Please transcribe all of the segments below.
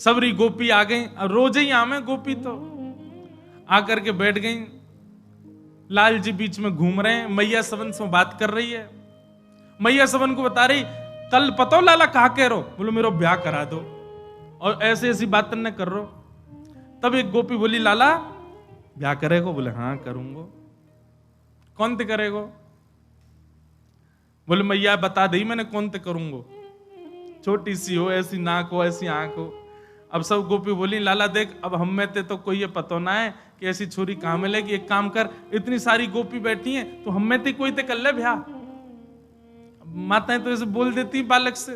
सबरी गोपी आ गई, रोज ही आमे गोपी तो आकर के बैठ गई। लाल जी बीच में घूम रहे हैं, मैया सबन से बात कर रही है। मैया सबन को बता रही, कल पतो लाला कहा कह रो, बोलो मेरा ब्याह करा दो, और ऐसे ऐसी बात न कर रो। तब एक गोपी बोली, लाला ब्याह करेगो? बोले हाँ करूंगो। कौन ते करेगो? बोले मैया बता दी मैंने कौन ते करूंगो, छोटी सी हो, ऐसी नाक हो, ऐसी आंख हो। अब सब गोपी बोली, लाला देख अब हम में ते तो कोई ये पतो ना है कि ऐसी छोरी कहां मिलेगी। एक काम कर, इतनी सारी गोपी बैठी हैं तो हम में ते कोई ते कर ले ब्याह। माताएं तो ऐसे बोल देती बालक से,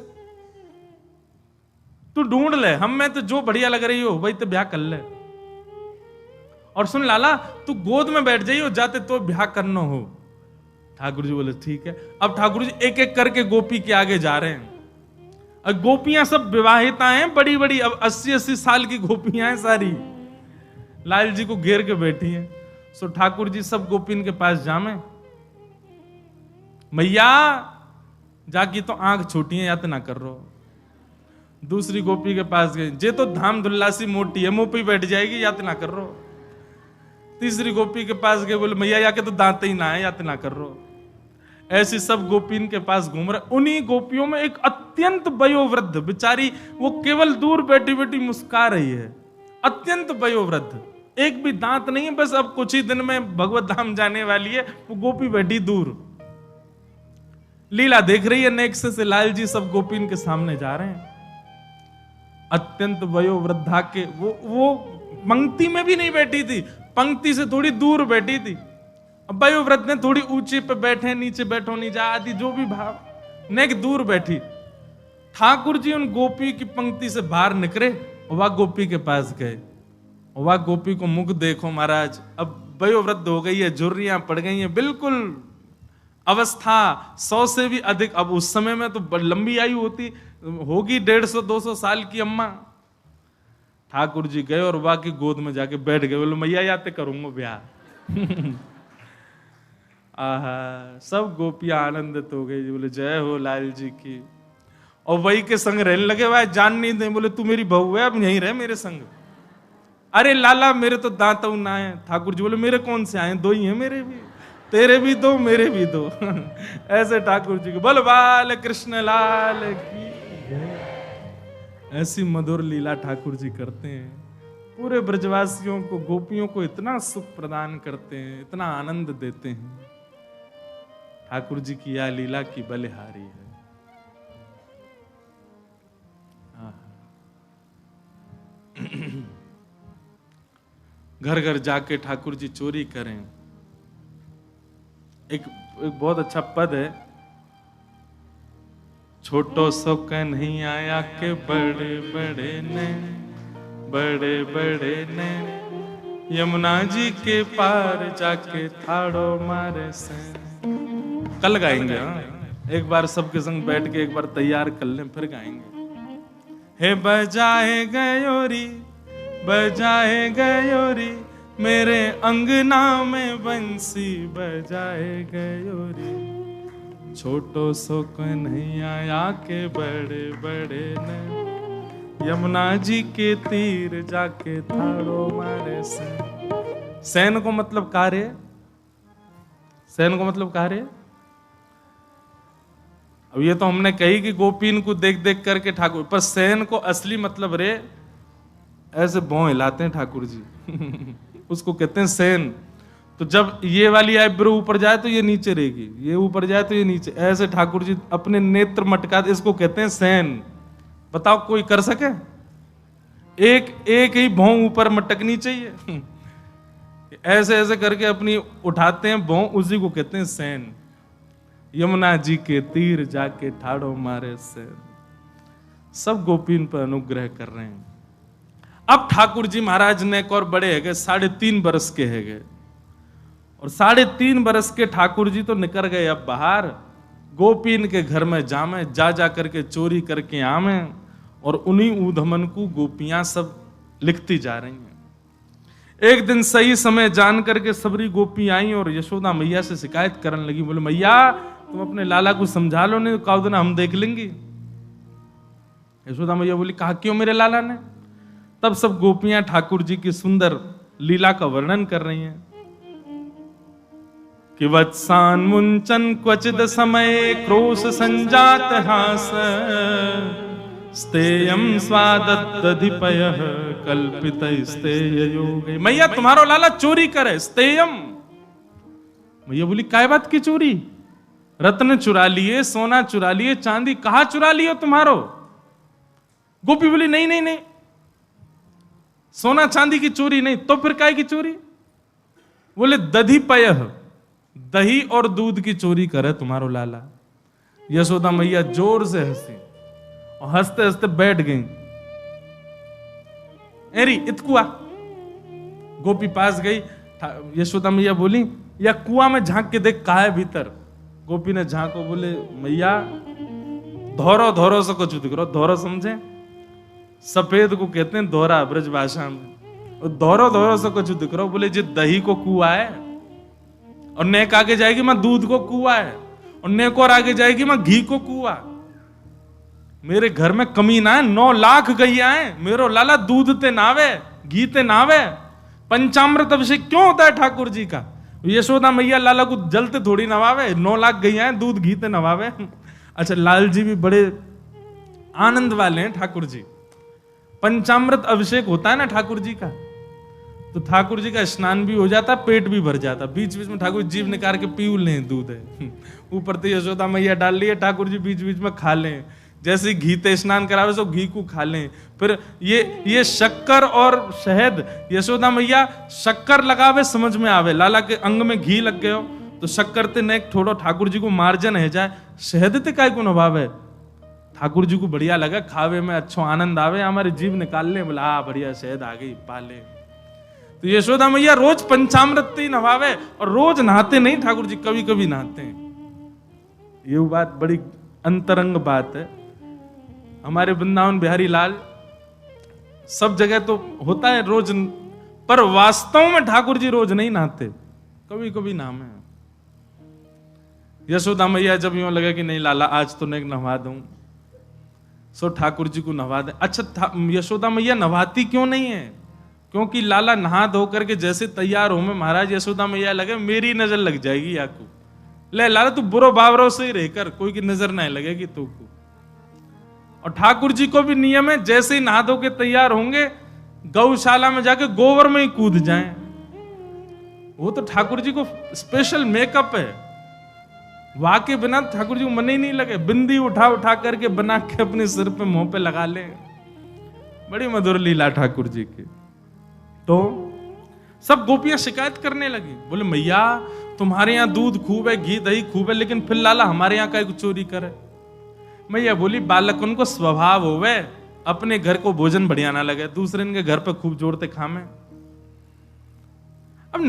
तू ढूंढ ले, हम में तो जो बढ़िया लग रही हो वही तो ब्याह कर ले। और सुन लाला, तू गोद में बैठ जाइयो जाते तो ब्याह करना हो। ठाकुर जी बोले ठीक है। अब ठाकुर जी एक एक करके गोपी के आगे जा रहे हैं। अब गोपियां सब विवाहिता हैं, बड़ी बड़ी, अब 80-80 साल की गोपियां हैं सारी, लाल जी को घेर के बैठी हैं। सो ठाकुर जी सब गोपिन के पास जामे, मैया जाकी तो आंख छोटी है याद ना कर रो। दूसरी गोपी के पास गई, जे तो धाम धुल्लासी मोटी है, मुंह पे बैठ जाएगी, याद ना कर रो। तीसरी गोपी के पास गए, बोले मैया या के तो दांत ही ना है, याद ना कर रो। ऐसी सब गोपीन के पास घूम रहे। उन्हीं गोपियों में एक अत्यंत वयोवृद्ध बेचारी, वो केवल दूर बैठी बैठी मुस्कुरा रही है, अत्यंत वयोवृद्ध, एक भी दांत नहीं है, बस अब कुछ ही दिन में भगवत धाम जाने वाली है। वो गोपी बैठी दूर लीला देख रही है। नेक्स्ट से लाल जी सब गोपीन के सामने जा रहे हैं। अत्यंत वयोवृद्धा के वो पंक्ति में भी नहीं बैठी थी, पंक्ति से थोड़ी दूर बैठी थी। अब वयोवृद्ध ने थोड़ी ऊंचे पे बैठे, नीचे बैठो नहीं जा आदि जो भी भाव, नेक दूर बैठी। ठाकुर जी उन गोपी की पंक्ति से बाहर निकले, वह गोपी के पास गए। वह गोपी को मुख देखो महाराज, अब वयोवृद्ध हो गई है, झुर्रियां पड़ गई हैं, बिल्कुल अवस्था 100 से भी अधिक। अब उस समय में तो लंबी आयु होती होगी, 150-200 साल की अम्मा। ठाकुर जी गए और वह की गोद में जाके बैठ गए। बोले मैया याते करूंगा ब्याह। आहा, सब गोपियां आनंदित हो गई। बोले जय हो लाल जी की। और वही के संग रहने लगे, भाई जान नहीं दे। बोले तू मेरी बहू है, अब यहीं रहे मेरे संग। अरे लाला मेरे तो दांत ना है। ठाकुर जी बोले मेरे कौन से आए, 2 ही हैं मेरे भी, तेरे भी 2 मेरे भी 2। ऐसे ठाकुर जी को बोल बाल कृष्ण लाल की। ऐसी मधुर लीला ठाकुर जी करते हैं, पूरे ब्रजवासियों को, गोपियों को इतना सुख प्रदान करते हैं, इतना आनंद देते हैं। ठाकुर जी की यह लीला की बलिहारी है। घर घर जाके ठाकुर जी चोरी करें। एक बहुत अच्छा पद है, छोटो सो नहीं आया के बड़े बड़े ने, बड़े बड़े ने, यमुना जी के पार जाके थाड़ो मारे से। कल गाएंगे, हाँ एक बार सबके संग बैठ के एक बार तैयार कर लें, फिर गाएंगे। हे बजाए गयोरी, बजाए गयोरी, मेरे अंगना में बंसी बजाए गयोरी। छोटो सो कन्हैया के बड़े बड़े ने, यमुना जी के तीर जाके थाड़ो मारे से। सैन को मतलब कार्य, सैन को मतलब कार्य। अब ये तो हमने कही कि गोपीन को देख देख करके ठाकुर, पर सैन को असली मतलब रे ऐसे भौं हिलाते हैं ठाकुर जी। उसको कहते हैं सैन। तो जब ये वाली आईब्रो ऊपर जाए तो ये नीचे रहेगी, ये ऊपर जाए तो ये नीचे, ऐसे ठाकुर जी अपने नेत्र मटकाते, इसको कहते हैं सैन। बताओ कोई कर सके? एक ही भौं ऊपर मटकनी चाहिए। ऐसे ऐसे करके अपनी उठाते हैं भौं, उसी को कहते हैं सैन। यमुना जी के तीर जाके ठाड़ो मारे सैन। सब गोपीन पर अनुग्रह कर रहे हैं। अब ठाकुर जी महाराज ने एक और बड़े है गए, 3.5 बरस के है गए, और 3.5 बरस के ठाकुर जी तो निकल गए अब बाहर। गोपीन के घर में जामे, जा जा करके चोरी करके आमे, और उन्हीं ऊधमन को गोपियां सब लिखती जा रही हैं। एक दिन सही समय जान करके सबरी गोपी आई और यशोदा मैया से शिकायत करने लगी। बोले मैया तुम अपने लाला को समझा लो, नहीं तो काउ दिन हम देख लेंगे। यशोदा मैया बोली कहा क्यों मेरे लाला ने? तब सब गोपियां ठाकुर जी की सुंदर लीला का वर्णन कर रही हैं कि वत्सान मुंचन क्वचिद समय क्रोश संजात हास स्तेयम स्वादधिपय कल्पित स्तेय योग। मैया तुम्हारो लाला चोरी करे, स्तेयम। मैया बोली काय बात की चोरी? रत्न चुरा लिए, सोना चुरा लिए, चांदी कहां चुरा लियो तुम्हारो? गोपी बोली नहीं नहीं नहीं, सोना चांदी की चोरी नहीं, तो फिर काय की चोरी? बोले दधिपय, दही और दूध की चोरी करे तुम्हारो लाला। यशोदा मैया जोर से हंसी और हंसते हंसते बैठ गई। एरी इतकुआ। गोपी पास गई, यशोदा मैया बोली या कुआं में झांक के देख का है भीतर। गोपी ने झांको, बोले मैया धौरो धौरो से कुछ दिख रहा। धौरो समझे? सफेद को कहते हैं दोहरा ब्रज भाषा में। और धौरो धौरो से कुछ दिख रहा। बोले जी दही को कुआ है, और नेक आगे जाएगी मैं दूध को कुआ है, और नेक और आगे जाएगी मैं घी को कुआ। मेरे घर में कमी ना है, 9 लाख गैया है, मेरो लाला दूध ते नावे, घी ते नावे। पंचामृत अभिषेक क्यों होता है ठाकुर जी का? यशोदा मैया लाला को जलते थोड़ी नवावे, 9 लाख गैया है, दूध घी ते नवावे। अच्छा, लाल जी भी बड़े आनंद वाले हैं ठाकुर जी। पंचामृत अभिषेक होता है ना ठाकुर जी का, तो ठाकुर जी का स्नान भी हो जाता, पेट भी भर जाता। बीच बीच में ठाकुर जीभ निकाल के पी लें, दूध है ऊपर तो यशोदा मैया डाल लिए, ठाकुर जी बीच बीच में खा लें। जैसे घी ते स्नान करावे सो घी को खा लें। फिर ये शक्कर और शहद, यशोदा मैया शक्कर लगावे समझ में आवे। लाला के अंग में घी लग गयो तो शक्कर ते नेक थोड़ो ठाकुर जी को मार्जन है जाए, शहद ते काय को नभावे। ठाकुर जी को बढ़िया लगा, खावे में अच्छो आनंद आवे, हमारी जीभ निकाल ले, बोला हाँ बढ़िया शहद आ गई, पाले। तो यशोदा मैया रोज पंचामृत ही नहावे, और रोज नहाते नहीं ठाकुर जी, कभी कभी नहाते हैं। ये बात बड़ी अंतरंग बात है। हमारे वृंदावन बिहारी लाल सब जगह तो होता है रोज, पर वास्तव में ठाकुर जी रोज नहीं नहाते, कभी कभी नाम है। यशोदा मैया जब यूं लगे कि नहीं लाला आज तो नहीं नहवा दूं, सो ठाकुर जी को नहवा दे। अच्छा, यशोदा मैया नहवाती क्यों नहीं है? क्योंकि लाला नहा धो करके जैसे तैयार हो में महाराज यशोदा मैया लगे मेरी नजर लग जाएगी याकू, ले लाला तू बुरो बावरों से ही रहकर कोई की नजर नहीं लगेगी तू को। और ठाकुर जी को भी नियम है, जैसे ही नहा धो के तैयार होंगे गौशाला में जाके गोबर में ही कूद जाएं। वो तो ठाकुर जी को स्पेशल मेकअप है, वहां के बिना ठाकुर जी को मन ही नहीं लगे। बिंदी उठा उठा करके बना के अपने सिर पे मुंह पे लगा ले। बड़ी मधुर लीला ठाकुर जी की। तो सब गोपियां शिकायत करने लगी, बोले मैया तुम्हारे यहाँ दूध खूब है, घी दही खूब है, लेकिन फिर लाला हमारे यहाँ का चोरी करे। मैया बोली बालक उनको स्वभाव होवे, अपने घर को भोजन बढ़िया ना लगे, दूसरे के घर पे खूब जोड़ते खामे। अब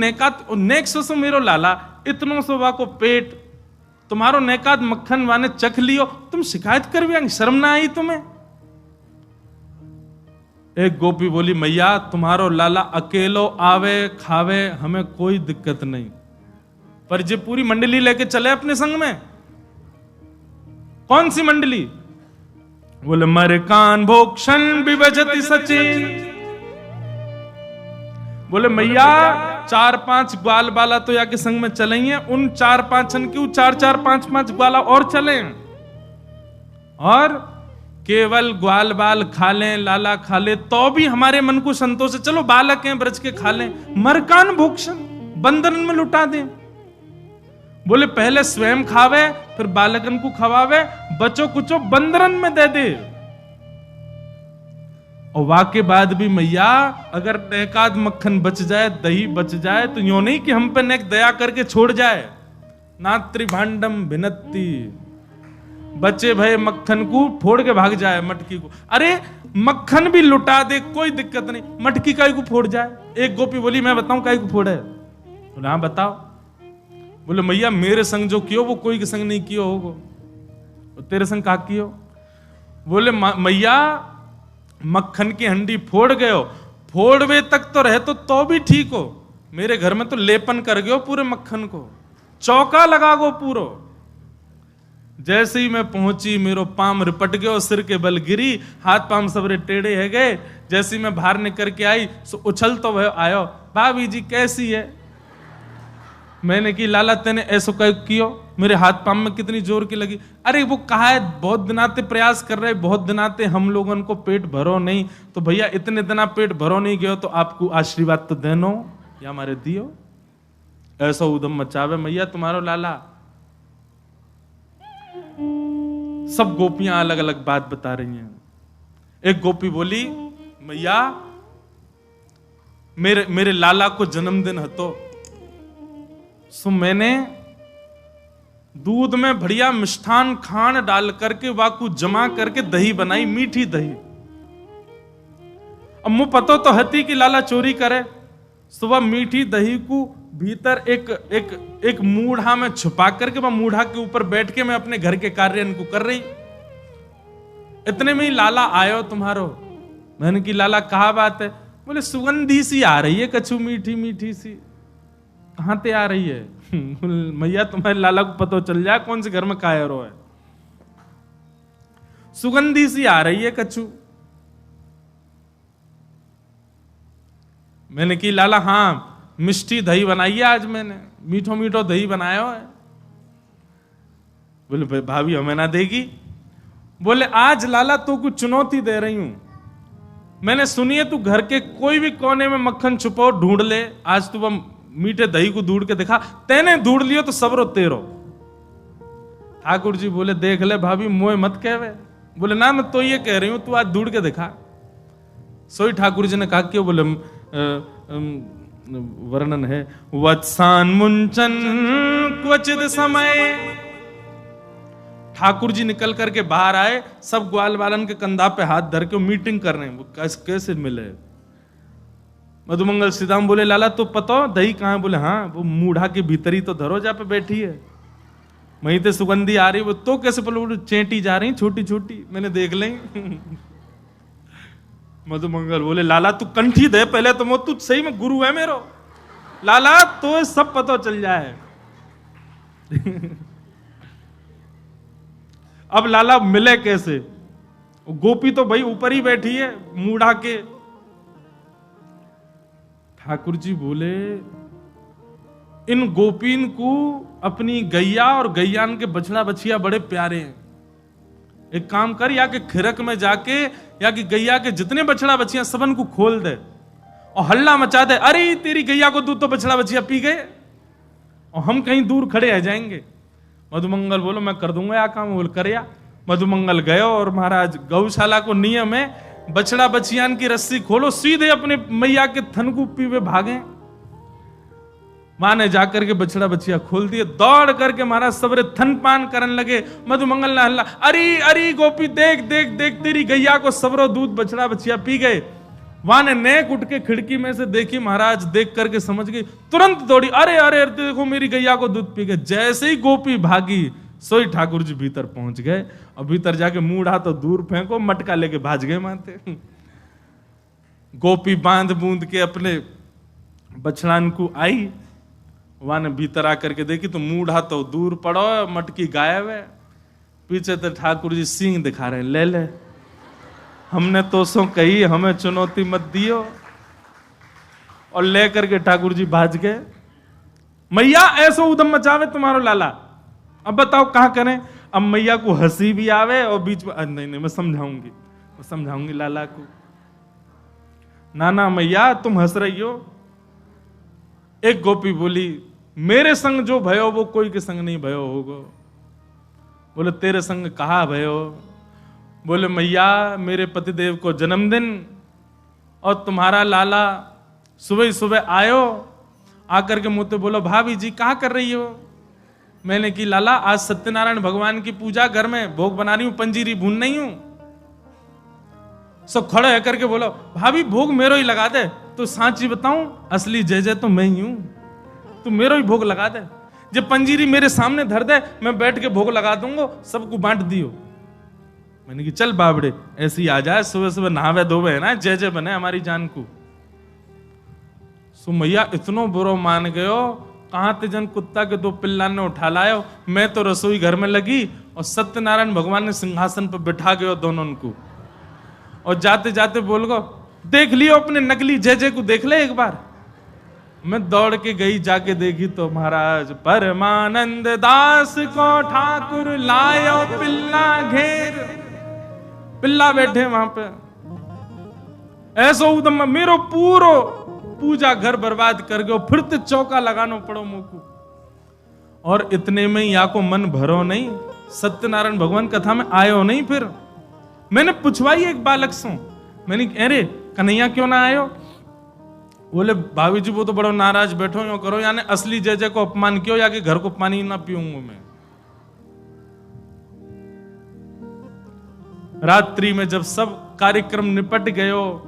नेक सो मेरो लाला इतनो सोवा को पेट, तुम्हारो नेकात मक्खन वाने चख लियो, तुम शिकायत कर भी शर्म ना आई तुम्हें? एक गोपी बोली मैया तुम्हारो लाला अकेलो आवे खावे हमें कोई दिक्कत नहीं, पर जे पूरी मंडली लेके चले अपने संग में। कौन सी मंडली? बोले मरकान भोक्षण विभजति सचिन। बोले मैया 4-5 ग्वाल बाला तो या के संग में चलेंगे, उन 4-5 क्यों 4-4 5-5 ग्वाला और चलें, और केवल ग्वाल बाल खा लें, लाला खा ले तो भी हमारे मन को संतोष है। चलो बालक हैं ब्रज के खा लें, मरकान भोक्षण बंदरन में लुटा दें। बोले पहले स्वयं खावे फिर बालकन को खवावे, बचो कुचो बंदरन में दे दे। और वाके बाद भी मैया अगर एकाध मक्खन बच जाए, दही बच जाए, तो यूं नहीं कि हम पे नेक दया करके छोड़ जाए। नात्री भांडम भिनत्ती, बचे भय मक्खन को फोड़ के भाग जाए मटकी को। अरे मक्खन भी लुटा दे कोई दिक्कत नहीं, मटकी काई को फोड़ जाए। एक गोपी बोली मैं बताऊं काई को फोड़े? बोले हाँ बताओ। बोले मैया मेरे संग जो कियो वो कोई के संग नहीं कियो होगो, तेरे संग का कियो? बोले मैया मक्खन की हंडी फोड़ गयो, फोड़वे तक तो रहे तो भी ठीक हो, मेरे घर में तो लेपन कर गयो पूरे मक्खन को, चौका लगा गो पूरो। जैसे ही मैं पहुंची मेरो पाम रिपट गयो, सिर के बल गिरी, हाथ पाम सबरे टेढ़े है गए। जैसे ही मैं बाहर निकल के आई सो उछल तो भयो आयो, भाभी जी कैसी है? मैंने की लाला तेने ऐसो कह कियो, मेरे हाथ पाम में कितनी जोर की लगी। अरे वो कहा है बहुत दिनाते प्रयास कर रहे, बहुत दिनाते हम लोगों को पेट भरो नहीं। तो भैया इतने दिना पेट भरो नहीं गयो तो आपको आशीर्वाद तो देनो या हमारे दियो। ऐसा उदम मचावे मैया तुम्हारो लाला। सब गोपियां अलग अलग बात बता रही हैं। एक गोपी बोली मैया मेरे लाला को जन्मदिन है तो सो मैंने दूध में बढ़िया मिष्ठान खान डाल करके वाकू जमा करके दही बनाई, मीठी दही। अब मुझे पता तो हती कि लाला चोरी करे। सुबह मीठी दही को भीतर एक मूढ़ा में छुपा करके वह मूढ़ा के ऊपर बैठ के मैं अपने घर के कार्य इनको कर रही। इतने में ही लाला आयो तुम्हारो। मैंने की लाला कहा बात है? बोले सुगंधी सी आ रही है कछु, मीठी मीठी सी। कहां ते आ रही है? मैया तुम्हारे लाला को पता चल जाए कौन से घर में कायरो है। सुगंधी सी आ रही है कछु। मैंने की लाला हाँ मिष्टी दही बनाई है आज मैंने, मीठो मीठो दही बनाया है। बोले भाभी हमें ना देगी? बोले आज लाला तो कुछ चुनौती दे रही हूं। मैंने सुनी है तू घर के कोई भी कोने में मक्खन छुपाओ ढूंढ ले, आज तू वह मीठे दही को ढूंढ के दिखा। तेने ढूंढ लियो तो सबरो तेरो। ठाकुर जी बोले देख ले भाभी मोए मत कहवे। बोले ना मैं तो ये कह रही हूं तू आज ढूंढ के दिखा। सोई ठाकुर जी ने कहा क्यों? बोले वर्णन है वत्सान मुंचन क्वचित समय। ठाकुर जी निकल करके बाहर आए, सब ग्वाल बालन के कंधा पे हाथ धर के मीटिंग कर रहे हैं। वो कैसे मिले? मधुमंगल सीधाम बोले लाला तो पता दही कहां है? बोले हाँ वो मूढ़ा के भीतर ही तो धरोजा पे बैठी है, वहीं ते सुगंधी आ रही। वो तो कैसे? बोले चेंटी जा रही छोटी छोटी, मैंने देख ली। मधुमंगल बोले लाला तू कंठी दे पहले तो तू सही में गुरु है मेरो लाला, तो सब पता चल जाए। अब लाला मिले कैसे? गोपी तो भाई ऊपर ही बैठी है मूढ़ा के। ठाकुर जी बोले इन गोपीन को अपनी गैया और गैयान के बछड़ा बछिया बड़े प्यारे हैं। एक काम कर, या कि खिरक में जाके या कि गैया के जितने बछड़ा बछिया सबन को खोल दे और हल्ला मचा दे, अरे तेरी गैया को दूध तो बछड़ा बछिया पी गए, और हम कहीं दूर खड़े रह जाएंगे। मधुमंगल बोलो मैं कर दूंगा या काम। बोल कर या। मधुमंगल गए और महाराज गौशाला को नियम है बछड़ा बछियान की रस्सी खोलो, सीधे अपने मैया के थन को पीवे भागे। मां ने जाकर के बछड़ा बछिया खोल दिए, दौड़ करके महाराज सबरे थन पान करने लगे। मधुमंगल ने हल्ला, अरे अरे गोपी देख देख देख तेरी गैया को सबरो दूध बछड़ा बछिया पी गए। वहां ने नेक उठ के खिड़की में से देखी, महाराज देख करके समझ गई, तुरंत दौड़ी, अरे अरे देखो मेरी गैया को दूध पी गए। जैसे ही गोपी भागी सोई ठाकुर जी भीतर पहुंच गए, और भीतर जाके मूढ़ा तो दूर फेंको, मटका लेके भाज गए मानते। गोपी बांध बूंद के अपने बछड़ान को आई, वहां ने भीतर आकर के देखी तो मूढ़ा तो दूर पड़ो, मटकी गायब है। पीछे तो ठाकुर जी सींग दिखा रहे हैं, ले ले हमने तो सो कही हमें चुनौती मत दियो, और लेकर के ठाकुर जी भाज गए। मैया ऐसो उदम मचावे तुम्हारो लाला। अब बताओ कहां करें? अब मैया को हंसी भी आवे और बीच में नहीं मैं समझाऊंगी लाला को। ना मैया तुम हंस रही हो। एक गोपी बोली मेरे संग जो भयो वो कोई के संग नहीं भयो होगो। बोले तेरे संग कहा भयो? बोले मैया मेरे पतिदेव को जन्मदिन, और तुम्हारा लाला सुबह सुबह आयो, आकर के मुझसे बोलो भाभी जी कहाँ कर रही हो? मैंने की लाला आज सत्यनारायण भगवान की पूजा, घर में भोग बना रही हूं, पंजीरी भून नहीं हूं। सब खड़े होकर के बोलो भाभी भोग मेरो ही लगा दे। तो सांची बताऊं असली जय जय तो मैं ही हूं, तू मेरो ही भोग लगा दे। जब पंजीरी मेरे सामने धर दे मैं बैठ के भोग लगा दूंगा, सबको बांट दियो। मैंने कि चल बाबड़े ऐसे ही आ जाए, सुबह सुबह नहावे धोवे है ना, जय जय बने हमारी जान को। सो मैया इतनो बुरो मान गयो, कहां ते जन कुत्ता के 2 पिल्ला ने उठा लायो, मैं तो रसोई घर में लगी और सत्यनारायण भगवान ने सिंहासन पर बिठा गयो दोनों उनको, और जाते जाते बोल गो देख लियो अपने नकली जय को, देख ले एक बार। मैं दौड़ के गई, जाके देखी तो महाराज परमानंद दास को ठाकुर लायो पिल्ला घेर, पिल्ला बैठे वहां पे। ऐसा उदम मेरो पूरो पूजा घर बर्बाद कर गयो, फिर तो चौका लगानो पड़ो मुको। और इतने में या को मन भरो नहीं, सत्यनारायण भगवान कथा में आयो नहीं। फिर मैंने पूछवाई एक बालक से, मैंने अरे कन्हैया क्यों ना आयो? बोले भाभी जी वो तो बड़ो नाराज बैठो, यो करो, यानी असली जय को अपमान क्यों, या कि घर को पानी ना पीऊंगा मैं। रात्रि में जब सब कार्यक्रम निपट गयो,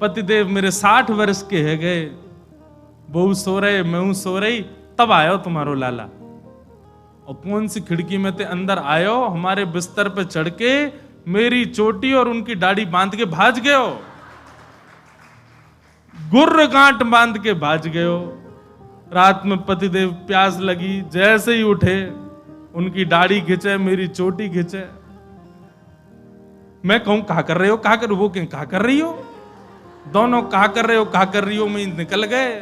पतिदेव मेरे 60 वर्ष के है गए, बहू सो रहे, मैं सो रही, तब आयो तुम्हारो लाला। और कौन सी खिड़की में ते अंदर आयो, हमारे बिस्तर पे चढ़ के मेरी चोटी और उनकी दाढ़ी बांध के भाज गयो, गुर्र गांठ बांध के भाज गयो। रात में पतिदेव प्यास लगी, जैसे ही उठे उनकी दाढ़ी खींचे, मेरी चोटी खींचे। मैं कहूं कहा कर रहे हो, कहा कर, वो कहा कर रही हो, दोनों कहा कर रहे हो, कहा कर रही हो, मैं निकल गए।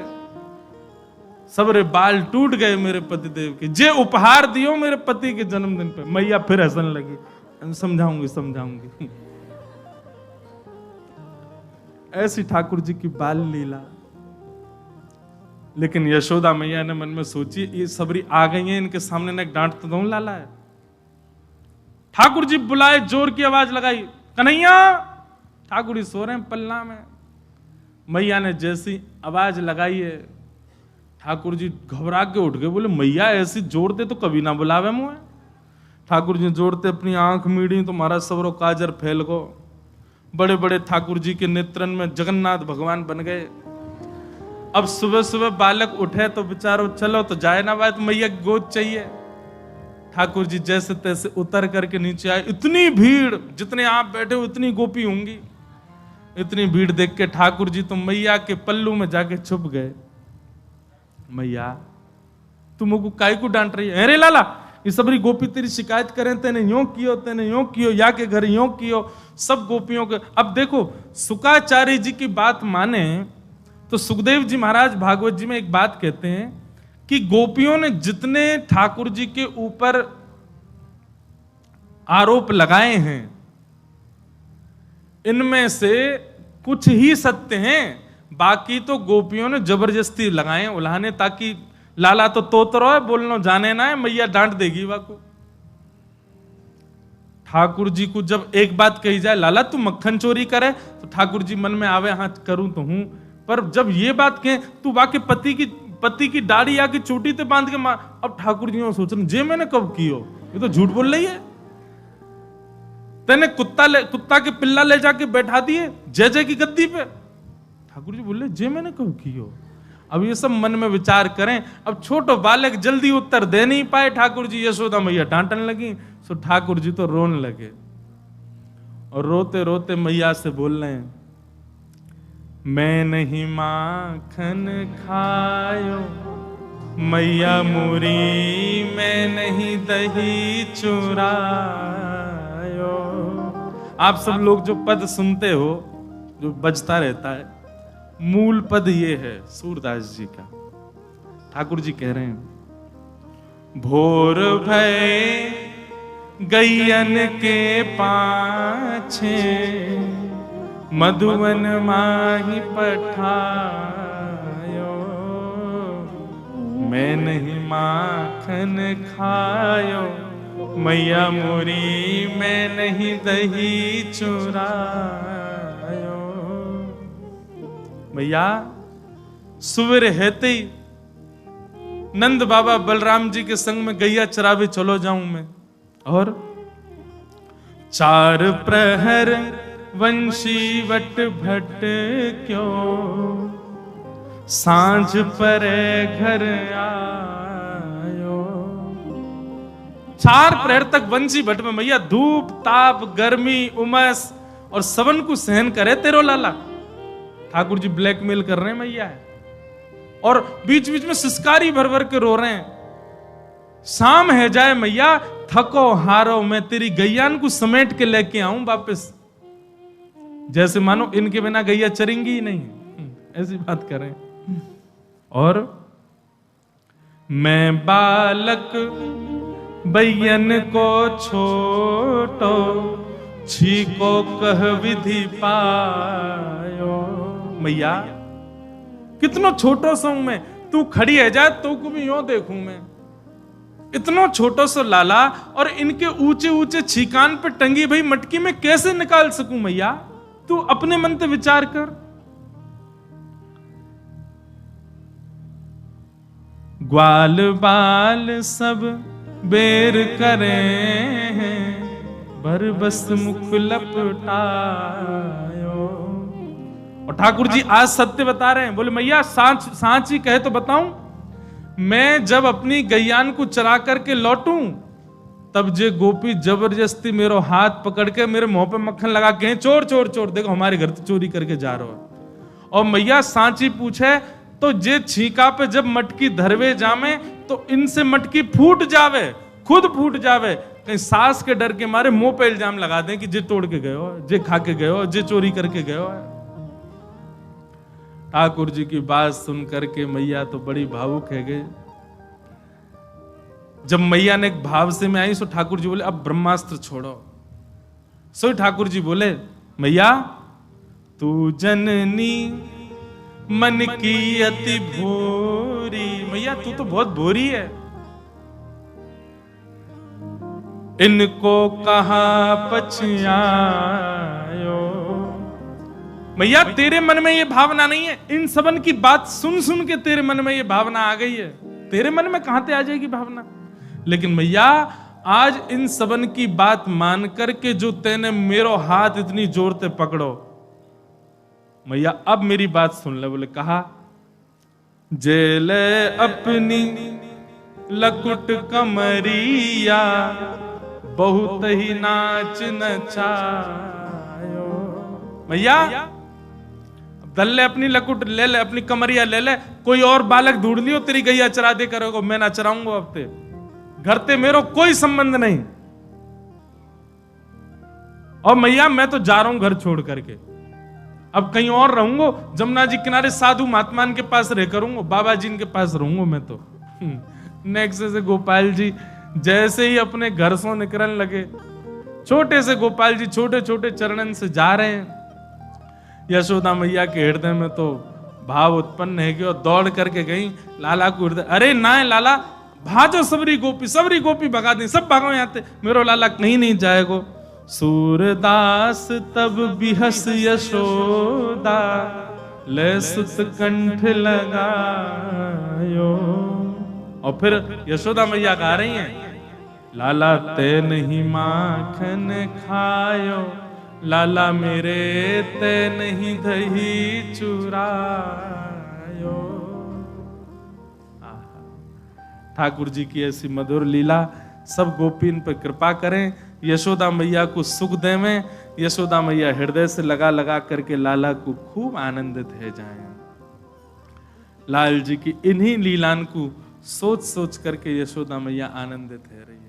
सबरे बाल टूट गए मेरे पतिदेव के, जे उपहार दियो मेरे पति के जन्मदिन पे। मैया फिर हंसने लगी, समझाऊंगी समझाऊंगी। ऐसी ठाकुर जी की बाल लीला। लेकिन यशोदा मैया ने मन में सोची, ये सबरी आ गई है, इनके सामने न डांट तो दो लाला है। ठाकुर जी बुलाए, जोर की आवाज लगाई, कन्हैया। ठाकुर जी सो रहे हैं पल्ला में। मैया ने जैसी आवाज लगाई है, ठाकुर जी घबरा के उठ गए, बोले मैया ऐसी जोर दे तो कभी ना बुलावे मुझे। ठाकुर जी जोड़ते अपनी आंख मीड़ी तो महाराज सबरो काजर फैल गो। बड़े बड़े ठाकुर जी के नेत्रन में जगन्नाथ भगवान बन गए। अब सुबह सुबह बालक उठे तो बेचारो चलो तो जाए ना बात, मैया गोद चाहिए। ठाकुर जी जैसे तैसे उतर करके नीचे आए। इतनी भीड़, जितने आप बैठे हो उतनी गोपी होंगी। इतनी भीड़ देख के ठाकुर जी तो मैया के पल्लू में जाके छुप गए। मैया तुम को काय को डांट रही है? अरे लाला, ये सबरी गोपी तेरी शिकायत करें, तेने यूं कियो, तेने यूं कियो, या के घर यूं कियो, सब गोपियों के। अब देखो सुकाचार्य जी की बात माने तो सुखदेव जी महाराज भागवत जी में एक बात कहते हैं कि गोपियों ने जितने ठाकुर जी के ऊपर आरोप लगाए हैं, इनमें से कुछ ही सत्य हैं, बाकी तो गोपियों ने जबरदस्ती लगाए उल्हाने, ताकि लाला तो तोतरो है, बोलनो जाने ना है, मैया डांट देगी वाको। ठाकुर जी को जब एक बात कही जाए, लाला तू मक्खन चोरी करे, तो ठाकुर जी मन में आवे, हाँ करूं तो हूं, पर जब ये बात कहे तू वाके पति की दाढ़ी आके चोटी ते बांध के मार, अब ठाकुर जी सोच रहे जे मैंने कब कियो, ये तो झूठ बोल रही है। तेने कुत्ता के पिल्ला ले जाके बैठा दिए जय की गद्दी पे। ठाकुर जी बोले जे मैंने कब कियो। अब ये सब मन में विचार करें। अब छोटो बालक जल्दी उत्तर दे नहीं पाए ठाकुर जी, यशोदा मैया डांटने लगी, सो ठाकुर जी तो रोने लगे। और रोते रोते मैया से बोल रहे हैं, मैं नहीं माखन खायो मैया मुरी, मैं नहीं दही चुरायो। आप सब लोग जो पद सुनते हो, जो बजता रहता है, मूल पद ये है सूरदास जी का। ठाकुर जी कह रहे हैं, भोर भय गैयन के पाछे, मधुवन माही पठायो, मैं नहीं माखन खायो मैया मोरी, मैं नहीं दही चुरायो। मैया सुबह रहते ही नंद बाबा बलराम जी के संग में गैया चरावे चलो जाऊं मैं, और 4 प्रहर वंशी वट भट क्यों, सांझ परे घर आयो। 4 प्रहर तक वंशी भट में मैया धूप ताप गर्मी उमस और सबन को सहन करे तेरो लाला। ठाकुर जी ब्लैकमेल कर रहे हैं मैया है। और बीच बीच में सिसकारी भर भर के रो रहे हैं। शाम है जाए मैया, थको हारो मैं तेरी गैयान को समेट के लेके आऊं वापस। जैसे मानो इनके बिना गैया चरेंगी ही नहीं, ऐसी बात करें। और मैं बालक बैयन को छोटो, छीको कह विधि पायो। मैया कितनो छोटो सो मैं, तू खड़ी है जा तो को भी यूं देखूं मैं। इतना छोटो सो लाला और इनके ऊंचे ऊंचे छीकान पे टंगी भाई मटकी में कैसे निकाल सकूं मैया? तू अपने मन पे विचार कर। ग्वाल बाल सब बेर करे हैं, भर बस मुख लपटायो। और ठाकुर जी आज सत्य बता रहे हैं। बोले मैया सांच ही कहे तो बताऊं, मैं जब अपनी गैयान को चरा करके लौटूं तब जे गोपी जबरदस्ती मेरो हाथ पकड़ के मेरे मुंह पे मक्खन लगा के चोर चोर चोर, देखो हमारे घर चोरी करके जा रहा है। और मैया सांची पूछे तो जे छीका पे जब मटकी धरवे जामे तो इनसे मटकी फूट जावे, खुद फूट जावे, कहीं सास के डर के मारे मुंह पे इल्जाम लगा दें कि जे तोड़ के गए हो, जे खा के गए हो, जे चोरी करके गए हो। ठाकुर जी की बात सुन करके मैया तो बड़ी भावुक है गए। जब मैया ने एक भाव से में आई सो ठाकुर जी बोले अब ब्रह्मास्त्र छोड़ो। सो ठाकुर जी बोले मैया तू जननी मन की अति भोरी। मैया तू तो बहुत भोरी है। इनको कहा पछयायो। मैया तेरे मन में ये भावना नहीं है, इन सबन की बात सुन सुन के तेरे मन में ये भावना आ गई है। तेरे मन में कहां से आ जाएगी भावना? लेकिन मैया आज इन सबन की बात मान करके जो तेने मेरो हाथ इतनी जोर से पकड़ो, मैया अब मेरी बात सुन ले। बोले कहा जेले अपनी लकुट कमरिया, बहुत ही नाच नचायो। मैया दल ले अपनी लकुट ले ले, अपनी कमरिया ले ले, कोई और बालक ढूंढ लियो तेरी गैया चरा दे करोगे, मैं ना चराऊंगा। अब ते घर ते मेरो कोई संबंध नहीं। और मैया मैं तो जा रहा हूं घर छोड़ करके, अब कहीं और रहूंगा, जमुना जी किनारे साधु महात्मान के पास रह करूंगा, बाबा जी के पास रहूंगा मैं तो। नेक्स्ट से गोपाल जी जैसे ही अपने घर से निकलने लगे, छोटे से गोपाल जी छोटे छोटे चरणन से जा रहे हैं। यशोदा मैया के हृदय में तो भाव उत्पन्न है कि और दौड़ करके गई लाला को हृदय, अरे ना लाला भाजो सबरी गोपी भगा दी, सब भागो यहाँ से, मेरो लाला कहीं नहीं जाएगो। सूरदास तब बिहस यशोदा, ले सुत कंठ लगायो। और फिर यशोदा मैया गा रही हैं, लाला ते नहीं माखन खायो, लाला मेरे ते नहीं दही चुरायो। ठाकुर जी की ऐसी मधुर लीला, सब गोपीन पर कृपा करें, यशोदा मैया को सुख देवें। यशोदा मैया हृदय से लगा लगा करके लाला को खूब आनंदित है जाएं। लाल जी की इन्हीं लीलान को सोच सोच करके यशोदा मैया आनंदित है रही।